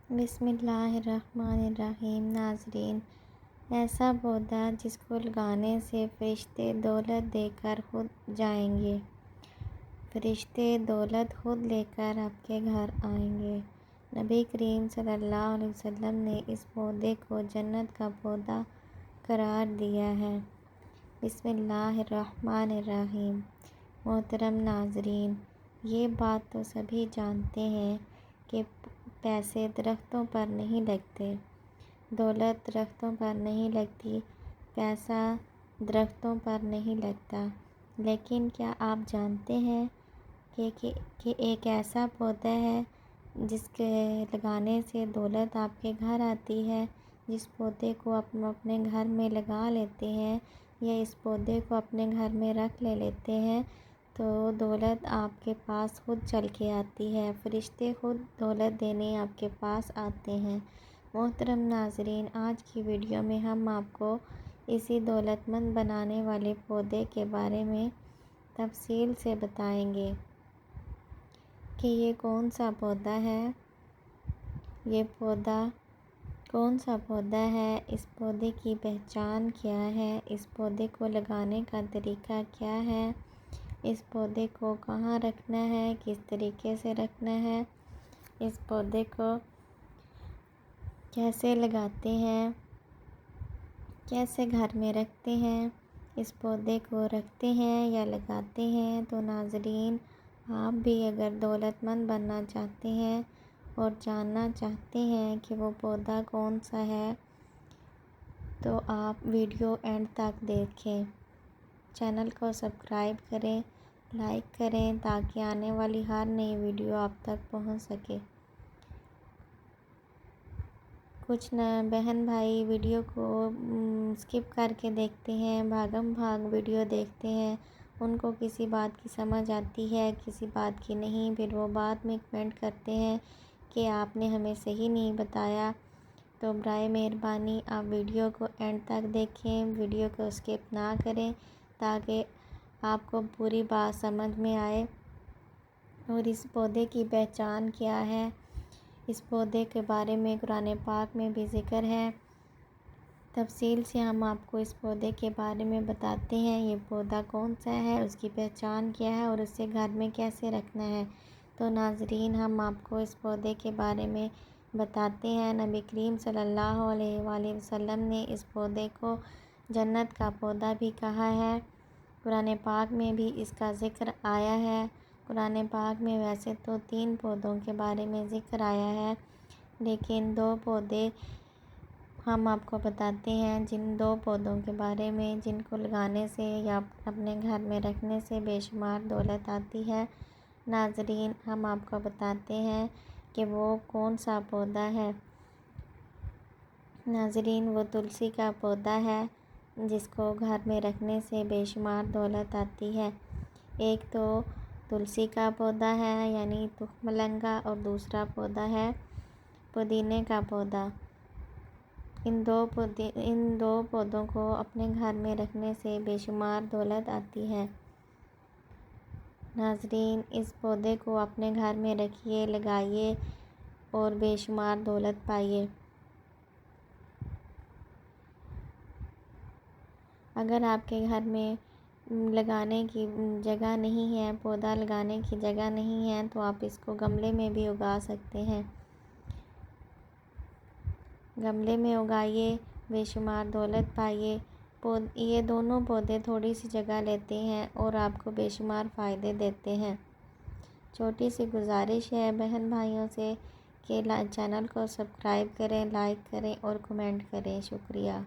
بسم اللہ الرحمن الرحیم۔ ناظرین، ایسا پودا جس کو لگانے سے فرشتے دولت دے کر خود جائیں گے، فرشتے دولت خود لے کر آپ کے گھر آئیں گے۔ نبی کریم صلی اللہ علیہ وسلم نے اس پودے کو جنت کا پودا قرار دیا ہے۔ بسم اللہ الرحمن الرحیم۔ محترم ناظرین، یہ بات تو سبھی جانتے ہیں کہ پیسے درختوں پر نہیں لگتے، دولت درختوں پر نہیں لگتی، پیسہ درختوں پر نہیں لگتا، لیکن کیا آپ جانتے ہیں کہ ایک ایسا پودا ہے جس کے لگانے سے دولت آپ کے گھر آتی ہے؟ جس پودے کو آپ اپنے گھر میں لگا لیتے ہیں یا اس پودے کو اپنے گھر میں رکھ لیتے ہیں تو دولت آپ کے پاس خود چل کے آتی ہے، فرشتے خود دولت دینے آپ کے پاس آتے ہیں۔ محترم ناظرین، آج کی ویڈیو میں ہم آپ کو اسی دولت مند بنانے والے پودے کے بارے میں تفصیل سے بتائیں گے کہ یہ کون سا پودا ہے، یہ پودا کون سا پودا ہے، اس پودے کی پہچان کیا ہے، اس پودے کو لگانے کا طریقہ کیا ہے، اس پودے کو کہاں رکھنا ہے، کس طریقے سے رکھنا ہے، اس پودے کو کیسے لگاتے ہیں، کیسے گھر میں رکھتے ہیں، اس پودے کو رکھتے ہیں یا لگاتے ہیں۔ تو ناظرین، آپ بھی اگر دولت مند بننا چاہتے ہیں اور جاننا چاہتے ہیں کہ وہ پودا کون سا ہے تو آپ ویڈیو اینڈ تک دیکھیں، چینل کو سبسکرائب کریں، لائک کریں تاکہ آنے والی ہر نئی ویڈیو آپ تک پہنچ سکے۔ کچھ بہن بھائی ویڈیو کو اسکپ کر کے دیکھتے ہیں، بھاگم بھاگ ویڈیو دیکھتے ہیں، ان کو کسی بات کی سمجھ آتی ہے، کسی بات کی نہیں، پھر وہ بعد میں کمنٹ کرتے ہیں کہ آپ نے ہمیں صحیح نہیں بتایا۔ تو برائے مہربانی آپ ویڈیو کو اینڈ تک دیکھیں، ویڈیو کو اسکپ نہ کریں تاکہ آپ کو پوری بات سمجھ میں آئے۔ اور اس پودے کی پہچان کیا ہے، اس پودے کے بارے میں قرآن پاک میں بھی ذکر ہے، تفصیل سے ہم آپ کو اس پودے کے بارے میں بتاتے ہیں، یہ پودا کون سا ہے، اس کی پہچان کیا ہے اور اسے گھر میں کیسے رکھنا ہے۔ تو ناظرین، ہم آپ کو اس پودے کے بارے میں بتاتے ہیں۔ نبی کریم صلی اللہ علیہ وآلہ وسلم نے اس پودے کو جنت کا پودا بھی کہا ہے، قرآن پاک میں بھی اس کا ذکر آیا ہے۔ قرآن پاک میں ویسے تو 3 پودوں کے بارے میں ذکر آیا ہے، لیکن 2 پودے ہم آپ کو بتاتے ہیں، جن 2 پودوں کے بارے میں جن کو لگانے سے یا اپنے گھر میں رکھنے سے بے شمار دولت آتی ہے۔ ناظرین، ہم آپ کو بتاتے ہیں کہ وہ کون سا پودا ہے۔ ناظرین، وہ تلسی کا پودا ہے جس کو گھر میں رکھنے سے بے شمار دولت آتی ہے۔ ایک تو تلسی کا پودا ہے یعنی تخم لنگا، اور دوسرا پودا ہے پودینے کا پودا۔ ان دو پودوں کو اپنے گھر میں رکھنے سے بے شمار دولت آتی ہے۔ ناظرین، اس پودے کو اپنے گھر میں رکھیے، لگائیے اور بے شمار دولت پائیے۔ اگر آپ کے گھر میں لگانے کی جگہ نہیں ہے، پودا لگانے کی جگہ نہیں ہے تو آپ اس کو گملے میں بھی اگا سکتے ہیں، گملے میں اگائیے، بے شمار دولت پائیے۔ یہ دونوں پودے تھوڑی سی جگہ لیتے ہیں اور آپ کو بے شمار فائدے دیتے ہیں۔ چھوٹی سی گزارش ہے بہن بھائیوں سے کہ چینل کو سبسکرائب کریں، لائک کریں اور کمنٹ کریں۔ شکریہ۔